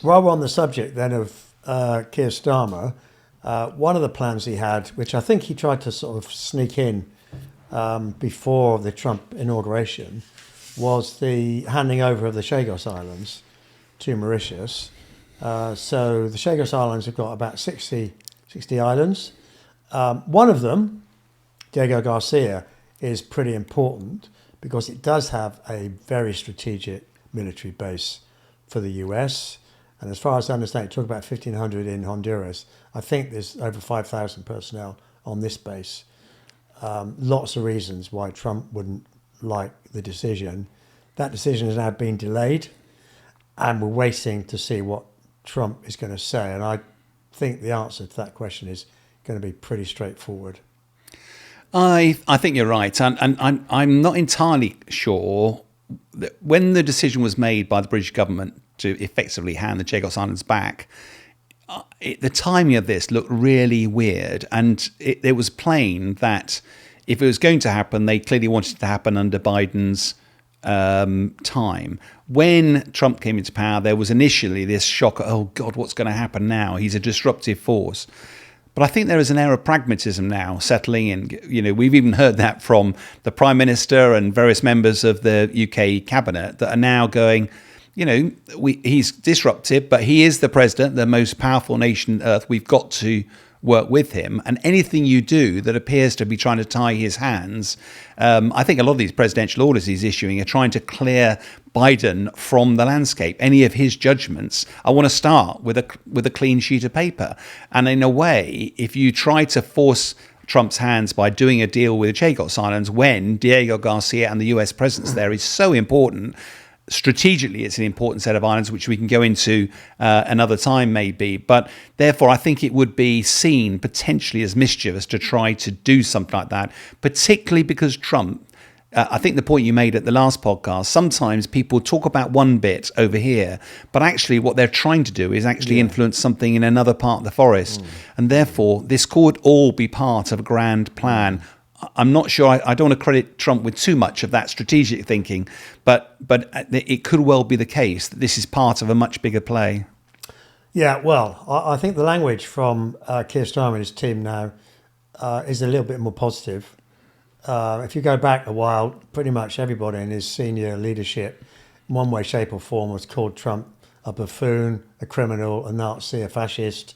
While we're on the subject then of Keir Starmer, one of the plans he had, which I think he tried to sort of sneak in before the Trump inauguration, was the handing over of the Chagos Islands to Mauritius. So the Chagos Islands have got about 60 islands. One of them, Diego Garcia, is pretty important because it does have a very strategic military base for the US. And as far as I understand, talk about 1,500 in Honduras. I think there's over 5,000 personnel on this base. Lots of reasons why Trump wouldn't like the decision. That decision has now been delayed, and we're waiting to see what Trump is going to say. And I think the answer to that question is going to be pretty straightforward. I think you're right. And I'm not entirely sure that when the decision was made by the British government to effectively hand the Chagos Islands back, the timing of this looked really weird. And it was plain that if it was going to happen, they clearly wanted it to happen under Biden's time. When Trump came into power, there was initially this shock, oh God, what's going to happen now? He's a disruptive force. But I think there is an air of pragmatism now settling in. You know, we've even heard that from the Prime Minister and various members of the UK cabinet that are now going, you know, he's disruptive, but he is the president, the most powerful nation on earth. We've got to work with him. And anything you do that appears to be trying to tie his hands, I think a lot of these presidential orders he's issuing are trying to clear Biden from the landscape. Any of his judgments, I want to start with a clean sheet of paper. And in a way, if you try to force Trump's hands by doing a deal with the Chagos Islands when Diego Garcia and the US presence there is so important, strategically, it's an important set of islands, which we can go into another time maybe. But therefore, I think it would be seen potentially as mischievous to try to do something like that, particularly because Trump, I think the point you made at the last podcast, sometimes people talk about one bit over here, but actually what they're trying to do is actually influence something in another part of the forest. And therefore, this could all be part of a grand plan. I'm not sure. I don't want to credit Trump with too much of that strategic thinking, but it could well be the case that this is part of a much bigger play. Yeah, well, I think the language from Keir Starmer and his team now is a little bit more positive. If you go back a while, pretty much everybody in his senior leadership, in one way, shape or form, was called Trump a buffoon, a criminal, a Nazi, a fascist.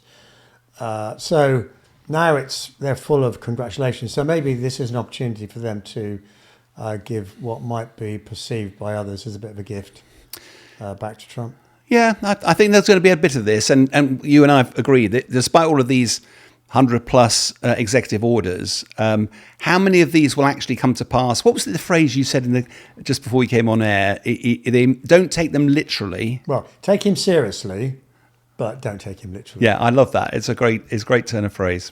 So now they're full of congratulations. So maybe this is an opportunity for them to give what might be perceived by others as a bit of a gift back to Trump. Yeah, I think there's going to be a bit of this. And you and I have agreed that despite all of these 100 plus executive orders, how many of these will actually come to pass? What was the phrase you said just before we came on air? They don't take them literally. Well, take him seriously, but don't take him literally. Yeah, I love that. It's a great turn of phrase.